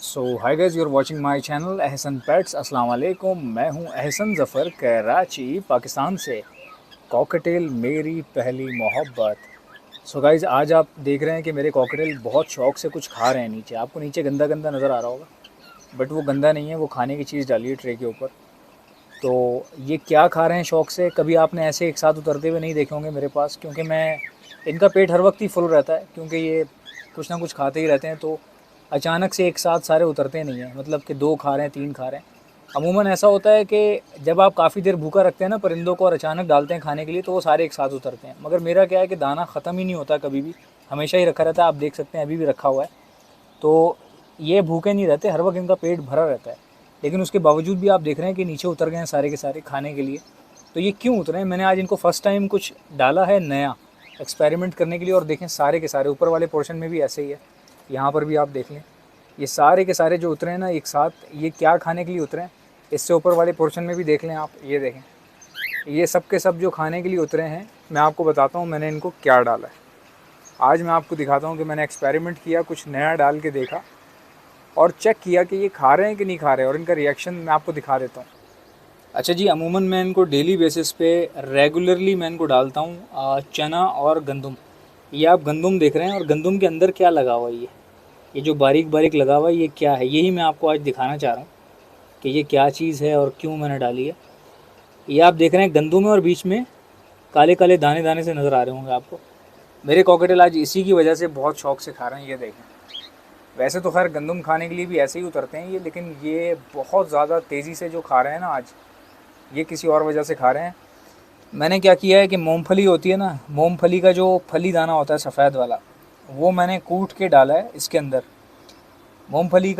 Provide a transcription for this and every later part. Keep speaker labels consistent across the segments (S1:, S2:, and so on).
S1: Hi guys, you are watching my channel Ehsan pets. अस्सलाम वालेकुम। मैं हूं एहसन ज़फ़र, कराची पाकिस्तान से। कॉकटेल मेरी पहली मोहब्बत। गाइस, आज आप देख रहे हैं कि मेरे कॉकटेल बहुत शौक से कुछ खा रहे हैं। नीचे आपको नीचे गंदा गंदा नज़र आ रहा होगा, बट वो गंदा नहीं है, वो खाने की चीज़ डाली है ट्रे के ऊपर। तो ये क्या खा रहे हैं शौक से, कभी आपने ऐसे एक साथ उतरते हुए नहीं देखे होंगे मेरे पास, क्योंकि मैं इनका पेट हर वक्त ही फुल रहता है, क्योंकि ये कुछ ना कुछ खाते ही रहते हैं। तो अचानक से एक साथ सारे उतरते नहीं हैं, मतलब कि 2 खा रहे हैं, 3 खा रहे हैं। अमूमन ऐसा होता है कि जब आप काफ़ी देर भूखा रखते हैं ना परिंदों को और अचानक डालते हैं खाने के लिए, तो वो सारे एक साथ उतरते हैं। मगर मेरा क्या है कि दाना ख़त्म ही नहीं होता कभी भी, हमेशा ही रखा रहता है। आप देख सकते हैं अभी भी रखा हुआ है। तो ये भूखे नहीं रहते, हर वक्त इनका पेट भरा रहता है। लेकिन उसके बावजूद भी आप देख रहे हैं कि नीचे उतर गए हैं सारे के सारे खाने के लिए। तो ये क्यों उतरे हैं? मैंने आज इनको फ़र्स्ट टाइम कुछ डाला है नया एक्सपेरिमेंट करने के लिए। और देखें सारे के सारे ऊपर वाले पोर्शन में भी ऐसे ही है, यहाँ पर भी आप देख लें। ये सारे के सारे जो उतरे हैं ना एक साथ, ये क्या खाने के लिए उतरे हैं? इससे ऊपर वाले पोर्शन में भी देख लें आप, ये देखें, ये सब के सब जो खाने के लिए उतरे हैं। मैं आपको बताता हूँ मैंने इनको क्या डाला है। आज मैं आपको दिखाता हूँ कि मैंने एक्सपेरिमेंट किया, कुछ नया डाल के देखा और चेक किया कि ये खा रहे हैं कि नहीं खा रहे हैं, और इनका रिएक्शन मैं आपको दिखा देता हूँ। अच्छा जी, अमूमन मैं इनको डेली बेसिस पे रेगुलरली मैं इनको डालता हूँ चना और गंदम। ये आप गंदम देख रहे हैं, और गंदम के अंदर क्या लगा हुआ है, ये जो बारीक बारीक लगा हुआ है ये क्या है, यही मैं आपको आज दिखाना चाह रहा हूँ कि ये क्या चीज़ है और क्यों मैंने डाली है। ये आप देख रहे हैं गंदम में, और बीच में काले काले दाने दाने से नज़र आ रहे होंगे आपको। मेरे कॉकटेल आज इसी की वजह से बहुत शौक से खा रहे हैं, ये देखें। वैसे तो खैर गंदम खाने के लिए भी ऐसे ही उतरते हैं ये, लेकिन ये बहुत ज़्यादा तेज़ी से जो खा रहे हैं ना आज, ये किसी और वजह से खा रहे हैं। मैंने क्या किया है कि मूंगफली होती है ना, मूंगफली का जो फली दाना होता है सफ़ेद वाला, वो मैंने कूट के डाला है इसके अंदर। मूंगफली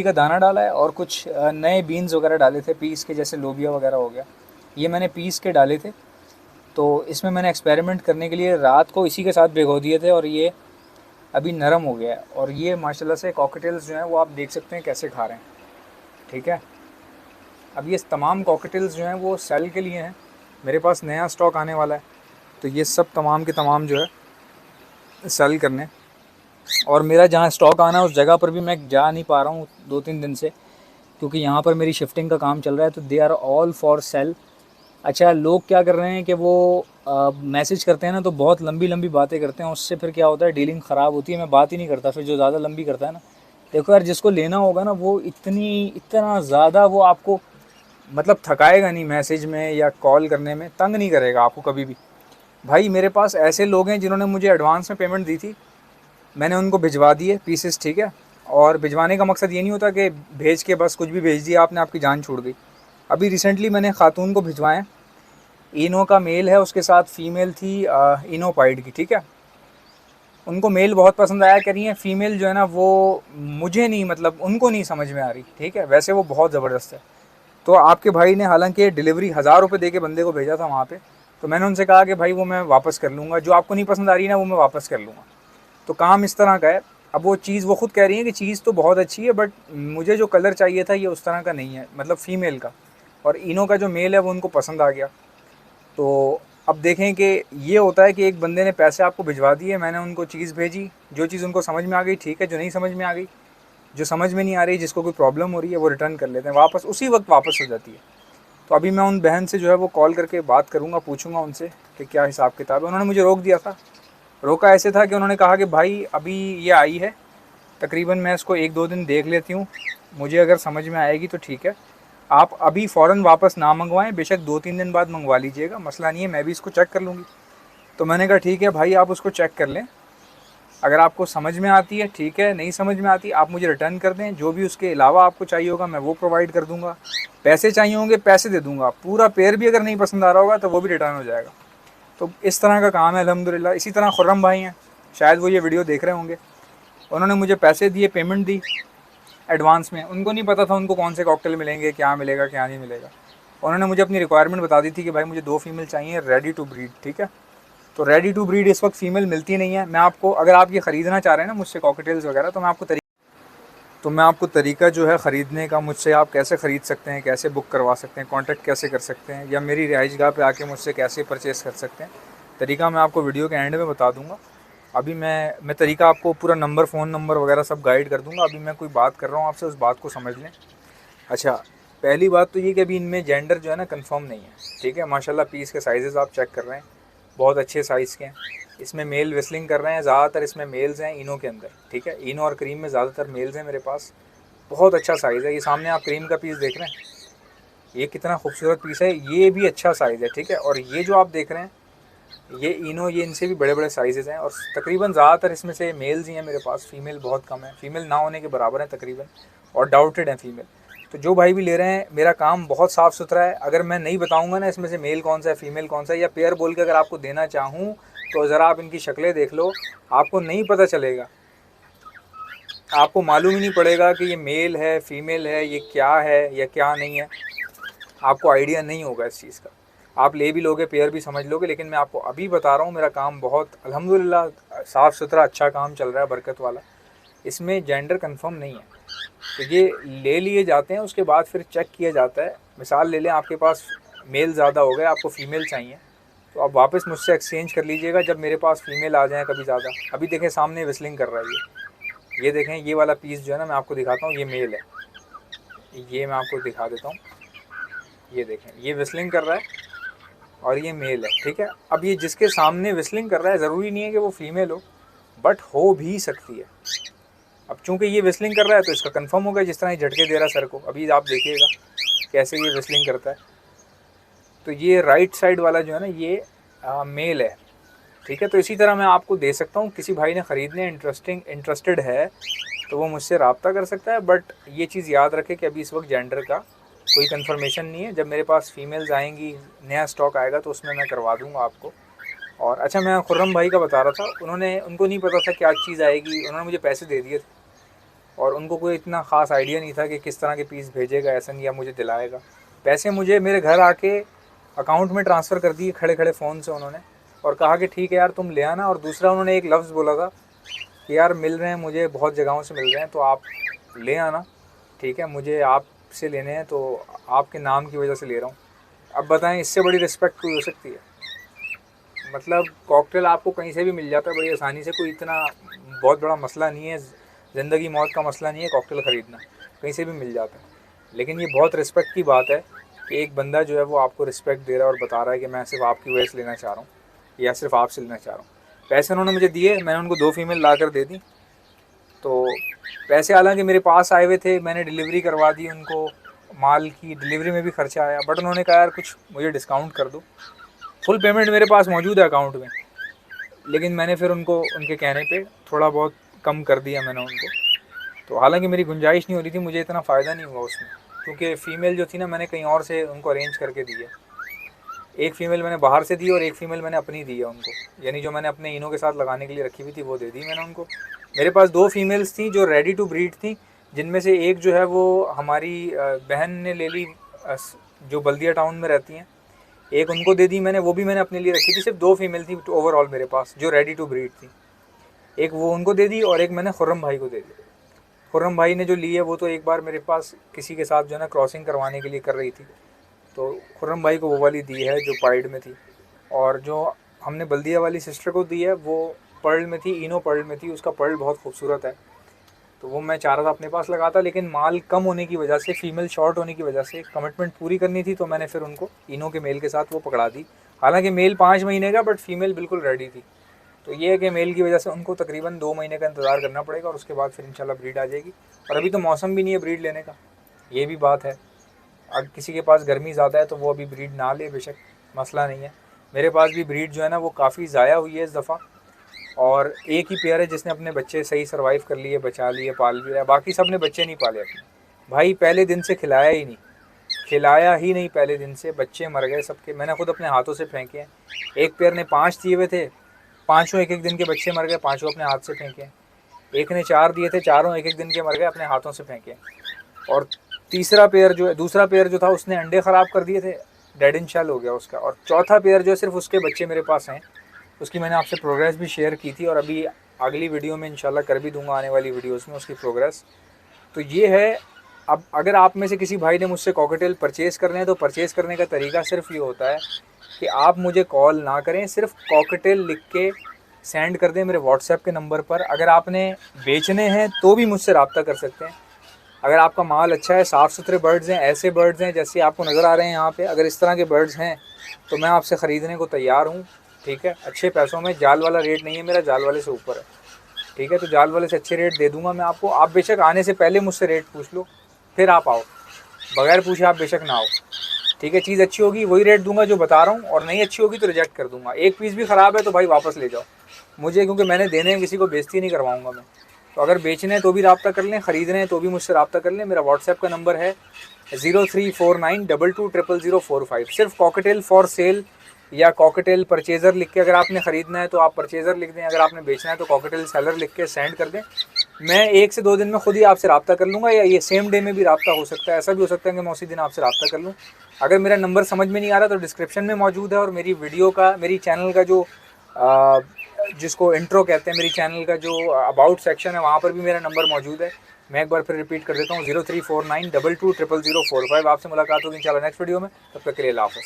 S1: का दाना डाला है, और कुछ नए बीन्स वगैरह डाले थे पीस के, जैसे लोबिया वगैरह हो गया, ये मैंने पीस के डाले थे। तो इसमें मैंने एक्सपेरिमेंट करने के लिए रात को इसी के साथ भिगो दिए थे, और ये अभी नरम हो गया है। और ये माशाल्लाह से कॉकटेल्स जो हैं वो आप देख सकते हैं कैसे खा रहे हैं, ठीक है। अब ये तमाम कॉकटेल्स जो हैं वो सेल के लिए हैं, मेरे पास नया स्टॉक आने वाला है, तो ये सब तमाम के तमाम जो है सेल करने। और मेरा जहाँ स्टॉक आना है उस जगह पर भी मैं जा नहीं पा रहा हूँ 2-3 दिन से, क्योंकि यहाँ पर मेरी शिफ्टिंग का काम चल रहा है, तो they are all for sale. अच्छा, लोग क्या कर रहे हैं कि वो मैसेज करते हैं ना, तो बहुत लंबी लंबी बातें करते हैं, उससे फिर क्या होता है डीलिंग ख़राब होती है। मैं बात ही नहीं करता फिर, जो ज़्यादा लंबी करता है ना। देखो यार, जिसको लेना होगा ना वो इतना ज़्यादा वो आपको मतलब थकाएगा नहीं, मैसेज में या कॉल करने में तंग नहीं करेगा आपको कभी भी। भाई मेरे पास ऐसे लोग हैं जिन्होंने मुझे एडवांस में पेमेंट दी थी, मैंने उनको भिजवा दिए पीसेस, ठीक है। और भिजवाने का मकसद ये नहीं होता कि भेज के बस कुछ भी भेज दिया आपने, आपकी जान छूट गई। अभी रिसेंटली मैंने खातून को भिजवाएँ, इनो का मेल है, उसके साथ फ़ीमेल थी इनोपाइड की, ठीक है। उनको मेल बहुत पसंद आया, कह रही है फ़ीमेल जो है ना वो मुझे नहीं, मतलब उनको नहीं समझ में आ रही, ठीक है। वैसे वो बहुत ज़बरदस्त है। तो आपके भाई ने हालांकि डिलीवरी 1000 रुपये दे के बंदे को भेजा था वहाँ पे, तो मैंने उनसे कहा कि भाई वो मैं वापस कर लूँगा, जो आपको नहीं पसंद आ रही ना वो मैं वापस कर लूँगा। तो काम इस तरह का है। अब वो चीज़ वो ख़ुद कह रही है कि चीज़ तो बहुत अच्छी है, बट मुझे जो कलर चाहिए था ये उस तरह का नहीं है, मतलब फ़ीमेल का, और इनो का जो मेल है वो उनको पसंद आ गया। तो अब देखें कि ये होता है कि एक बंदे ने पैसे आपको भिजवा दिए, मैंने उनको चीज़ भेजी, जो चीज़ उनको समझ में आ गई ठीक है, जो नहीं समझ में आ गई, जो समझ में नहीं आ रही, जिसको कोई प्रॉब्लम हो रही है, वो रिटर्न कर लेते हैं, वापस उसी वक्त वापस हो जाती है। तो अभी मैं उन बहन से जो है वो कॉल करके बात करूँगा, पूछूँगा उनसे कि क्या हिसाब किताब है। उन्होंने मुझे रोक दिया था। रोका ऐसे था कि उन्होंने कहा कि भाई अभी ये आई है, तकरीबन मैं इसको 1-2 दिन देख लेती हूँ, मुझे अगर समझ में आएगी तो ठीक है, आप अभी फ़ौरन वापस ना मंगवाएं, बेशक 2-3 दिन बाद मंगवा लीजिएगा, मसला नहीं है, मैं भी इसको चेक कर लूँगी। तो मैंने कहा ठीक है भाई, आप उसको चेक कर लें, अगर आपको समझ में आती है ठीक है, नहीं समझ में आती आप मुझे रिटर्न कर दें, जो भी उसके अलावा आपको चाहिए होगा मैं वो प्रोवाइड कर दूँगा, पैसे चाहिए होंगे पैसे दे दूँगा, पूरा पेयर भी अगर नहीं पसंद आ रहा होगा तो वो भी रिटर्न हो जाएगा। तो इस तरह का काम है अल्हम्दुलिल्लाह। इसी तरह खुर्रम भाई हैं, शायद वो ये वीडियो देख रहे होंगे, उन्होंने मुझे पैसे दिए, पेमेंट दी एडवांस में। उनको नहीं पता था उनको कौन से कॉकटेल मिलेंगे, क्या मिलेगा क्या नहीं मिलेगा। उन्होंने मुझे अपनी रिक्वायरमेंट बता दी थी कि भाई मुझे 2 फीमेल चाहिए रेडी टू ब्रीड, ठीक है। तो रेडी टू ब्रीड इस वक्त फ़ीमेल मिलती नहीं है। मैं आपको, अगर आप ये ख़रीदना चाह रहे हैं ना मुझसे कॉकटेल्स वगैरह, तो मैं आपको तरीका जो है ख़रीदने का, मुझसे आप कैसे ख़रीद सकते हैं, कैसे बुक करवा सकते हैं, कॉन्टैक्ट कैसे कर सकते हैं, या मेरी रिहाइशगाह पे आके मुझसे कैसे परचेज़ कर सकते हैं, तरीका मैं आपको वीडियो के एंड में बता दूंगा। अभी मैं तरीका आपको पूरा नंबर, फ़ोन नंबर वगैरह सब गाइड कर दूंगा। अभी मैं कोई बात कर रहा हूँ आपसे, उस बात को समझ लें। अच्छा, पहली बात तो ये कि अभी इनमें जेंडर जो है ना कंफर्म नहीं है, ठीक है। माशाल्लाह पीस के साइज़ आप चेक कर रहे हैं, बहुत अच्छे साइज़ के हैं। इसमें मेल विस्लिंग कर रहे हैं, ज़्यादातर इसमें मेल्स हैं इनो के अंदर, ठीक है। इनो और क्रीम में ज़्यादातर मेल्स हैं मेरे पास। बहुत अच्छा साइज़ है। ये सामने आप क्रीम का पीस देख रहे हैं, ये कितना खूबसूरत पीस है, ये भी अच्छा साइज़ है, ठीक है। और ये जो आप देख रहे हैं ये इनो, ये इनसे भी बड़े बड़े साइज़ हैं। और तकरीबन ज़्यादातर इसमें से मेल्स ही हैं मेरे पास, फ़ीमेल बहुत कम है, फ़ीमेल ना होने के बराबर है तकरीबन, और डाउटेड हैं फ़ीमेल। तो जो भाई भी ले रहे हैं, मेरा काम बहुत साफ़ सुथरा है। अगर मैं नहीं बताऊंगा ना इसमें से मेल कौन सा है फ़ीमेल कौन सा है, या पेयर बोल के अगर आपको देना चाहूँ, तो ज़रा आप इनकी शक्लें देख लो, आपको नहीं पता चलेगा, आपको मालूम ही नहीं पड़ेगा कि ये मेल है फ़ीमेल है, ये क्या है या क्या नहीं है, आपको आइडिया नहीं होगा इस चीज़ का। आप ले भी लोगे, पेयर भी समझ लोगे, लेकिन मैं आपको अभी बता रहा हूँ मेरा काम बहुत अल्हम्दुलिल्लाह साफ़ सुथरा अच्छा काम चल रहा है, बरकत वाला। इसमें जेंडर कंफर्म नहीं है। तो ये ले लिए जाते हैं, उसके बाद फिर चेक किया जाता है। मिसाल ले लें, आपके पास मेल ज़्यादा हो गए, आपको फ़ीमेल चाहिए, तो आप वापस मुझसे एक्सचेंज कर लीजिएगा जब मेरे पास फ़ीमेल आ जाए कभी ज़्यादा। अभी देखें सामने विस्लिंग कर रहा है ये देखें, ये वाला पीस जो है ना मैं आपको दिखाता हूँ, ये मेल है, ये मैं आपको दिखा देता हूँ। ये देखें, ये विस्लिंग कर रहा है और ये मेल है, ठीक है। अब ये जिसके सामने विस्लिंग कर रहा है, ज़रूरी नहीं है कि वो फीमेल हो, बट हो भी सकती है। अब चूंकि ये विस्लिंग कर रहा है तो इसका कंफर्म होगा, जिस तरह ये झटके दे रहा है सर को, अभी आप देखिएगा कैसे ये विस्लिंग करता है। तो ये राइट साइड वाला जो है ना ये मेल है, ठीक है। तो इसी तरह मैं आपको दे सकता हूँ, किसी भाई ने ख़रीदने इंटरेस्टेड है तो वो मुझसे रब्ता कर सकता है। बट ये चीज़ याद रखे कि अभी इस वक्त जेंडर का कोई कंफर्मेशन नहीं है। जब मेरे पास फ़ीमेल्स आएंगी, नया स्टॉक आएगा, तो उसमें मैं करवा दूँगा आपको। और अच्छा, मैं खुर्रम भाई का बता रहा था, उनको नहीं पता था क्या चीज़ आएगी, उन्होंने मुझे पैसे दे दिए थे और उनको कोई इतना ख़ास आइडिया नहीं था कि किस तरह के पीस भेजेगा ऐसा, नहीं या मुझे दिलाएगा। पैसे मुझे मेरे घर आके अकाउंट में ट्रांसफ़र कर दिए खड़े खड़े फ़ोन से उन्होंने, और कहा कि ठीक है यार तुम ले आना। और दूसरा उन्होंने एक लफ्ज़ बोला था कि यार मिल रहे हैं मुझे, बहुत जगहों से मिल रहे हैं, तो आप ले आना, ठीक है। मुझे आपसे लेने हैं तो आपके नाम की वजह से ले रहा हूँ। अब बताएं, इससे बड़ी रिस्पेक्ट कोई हो सकती है? मतलब कॉकटेल आपको कहीं से भी मिल जाता है बड़ी आसानी से, कोई इतना बहुत बड़ा मसला नहीं है, ज़िंदगी मौत का मसला नहीं है कॉकटेल ख़रीदना, कहीं से भी मिल जाता है। लेकिन ये बहुत रिस्पेक्ट की बात है कि एक बंदा जो है वो आपको रिस्पेक्ट दे रहा है और बता रहा है कि मैं सिर्फ आपकी वजह से लेना चाह रहा हूँ या सिर्फ आपसे लेना चाह रहा हूँ। पैसे उन्होंने मुझे दिए, मैंने उनको 2 फीमेल ला कर दे दी। तो पैसे हालांकि मेरे पास आए हुए थे, मैंने डिलीवरी करवा दी उनको, माल की डिलीवरी में भी खर्चा आया, बट उन्होंने कहा यार कुछ मुझे डिस्काउंट कर दो। फुल पेमेंट मेरे पास मौजूद है अकाउंट में, लेकिन मैंने फिर उनको उनके कहने पे थोड़ा बहुत कम कर दिया मैंने उनको। तो हालांकि मेरी गुंजाइश नहीं हो रही थी, मुझे इतना फ़ायदा नहीं हुआ उसमें, क्योंकि फ़ीमेल जो थी ना मैंने कहीं और से उनको अरेंज करके दी है। एक फ़ीमेल मैंने बाहर से दी और एक फ़ीमेल मैंने अपनी दी है उनको, यानी जो मैंने अपने इनों के साथ लगाने के लिए रखी हुई थी वो दे दी मैंने उनको। मेरे पास 2 फीमेल्स थी जो रेडी टू ब्रीड थी, जिनमें से एक जो है वो हमारी बहन ने ले ली, जो बल्दिया टाउन में रहती हैं, एक उनको दे दी मैंने, वो भी मैंने अपने लिए रखी थी। सिर्फ 2 फीमेल थी ओवरऑल मेरे पास जो रेडी टू ब्रीड थी, एक वो उनको दे दी और एक मैंने खुर्रम भाई को दे दी। खुर्रम भाई ने जो ली है वो तो एक बार मेरे पास किसी के साथ जो है ना क्रॉसिंग करवाने के लिए कर रही थी, तो खुर्रम भाई को वो वाली दी है जो पाइड में थी। और जो हमने बल्दिया वाली सिस्टर को दी है वो पर्ल में थी, इनो पर्ल में थी, उसका पर्ल बहुत खूबसूरत है, तो वो मैं चाह रहा था अपने पास लगाता, लेकिन माल कम होने की वजह से, फीमेल शॉर्ट होने की वजह से कमिटमेंट पूरी करनी थी, तो मैंने फिर उनको इनो के मेल के साथ वो पकड़ा दी। हालांकि मेल 5 महीने का, बट फीमेल बिल्कुल रेडी थी। तो ये है कि मेल की वजह से उनको तकरीबन 2 महीने का इंतज़ार करना पड़ेगा और उसके बाद फिर इंशाल्लाह ब्रीड आ जाएगी। और अभी तो मौसम भी नहीं है ब्रीड लेने का, ये भी बात है। अगर किसी के पास गर्मी ज़्यादा है तो वो अभी ब्रीड ना ले, बेशक मसला नहीं है। मेरे पास भी ब्रीड जो है ना वो काफ़ी ज़ाया हुई है इस दफ़ा, और एक ही पेयर है जिसने अपने बच्चे सही सर्वाइव कर लिए, बचा लिए, पाल भी रहा है, बाकी सब ने बच्चे नहीं पाले अपने। भाई पहले दिन से खिलाया ही नहीं, खिलाया ही नहीं, पहले दिन से बच्चे मर गए सबके, मैंने खुद अपने हाथों से फेंके हैं। एक पेयर ने 5 दिए हुए थे, पाँचों एक एक दिन के बच्चे मर गए, पाँचों अपने हाथ से फेंके। एक ने 4 दिए थे, चारों एक एक दिन के मर गए, अपने हाथों से फेंके। और तीसरा पेयर जो है, दूसरा पेयर जो था उसने अंडे ख़राब कर दिए थे, डेड इन शेल हो गया उसका। और चौथा पेयर जो है सिर्फ उसके बच्चे मेरे पास हैं, उसकी मैंने आपसे प्रोग्रेस भी शेयर की थी और अभी अगली वीडियो में इंशाल्लाह कर भी दूंगा, आने वाली वीडियोस में उसकी प्रोग्रेस। तो ये है। अब अगर आप में से किसी भाई ने मुझसे कॉकटेल परचेज़ करने हैं तो परचेज़ करने का तरीका सिर्फ ये होता है कि आप मुझे कॉल ना करें, सिर्फ कॉकटेल लिख के सेंड कर दें मेरे व्हाट्सएप के नंबर पर। अगर आपने बेचने हैं तो भी मुझसे रब्ता कर सकते हैं। अगर आपका माल अच्छा है, साफ़ सुथरे बर्ड्स हैं, ऐसे बर्ड्स हैं जैसे आपको नज़र आ रहे हैं यहाँ पे, अगर इस तरह के बर्ड्स हैं तो मैं आपसे ख़रीदने को तैयार हूँ। ठीक है, अच्छे पैसों में। जाल वाला रेट नहीं है मेरा, जाल वाले से ऊपर है। ठीक है, तो जाल वाले से अच्छे रेट दे दूँगा मैं आपको। आप बेशक आने से पहले मुझसे रेट पूछ लो, फिर आप आओ। बगैर पूछे आप बेशक ना आओ। ठीक है, चीज़ अच्छी होगी वही रेट दूंगा जो बता रहा हूँ, और नहीं अच्छी होगी तो रिजेक्ट कर दूंगा। एक पीस भी ख़राब है तो भाई वापस ले जाओ मुझे, क्योंकि मैंने देने हैं, किसी को बेइज्जती नहीं करवाऊंगा मैं। तो अगर बेचने हैं तो भी रब्ता कर लें, ख़रीदने हैं तो भी मुझसे रब्ता कर लें। मेरा व्हाट्सएप का नंबर है 0349220045। सिर्फ कॉकटेल फॉर सेल या कॉकटेल परचेज़र लिख के, अगर आपने ख़रीदना है तो आप परचेज़र लिख दें, अगर आपने बेचना है तो कॉकटेल सेलर लिख के सेंड कर दें। मैं 1 से 2 दिन में खुद ही आपसे रब्ता कर लूँगा, या ये सेम डे में भी रब्ता हो सकता है। ऐसा भी हो सकता है कि मैं उसी दिन आपसे रब्ता कर लूँ। अगर मेरा नंबर समझ में नहीं आ रहा तो डिस्क्रिप्शन में मौजूद है, और मेरी वीडियो का, मेरी चैनल का जो जिसको इंट्रो कहते हैं, मेरी चैनल का जो अबाउट सेक्शन है वहाँ पर भी मेरा नंबर मौजूद है। मैं एक बार फिर रिपीट कर देता हूँ, 0349220045। आपसे मुलाकात होगी इंशाल्लाह नेक्स्ट वीडियो में। तब तक के लिए अल्लाह हाफ़िज़।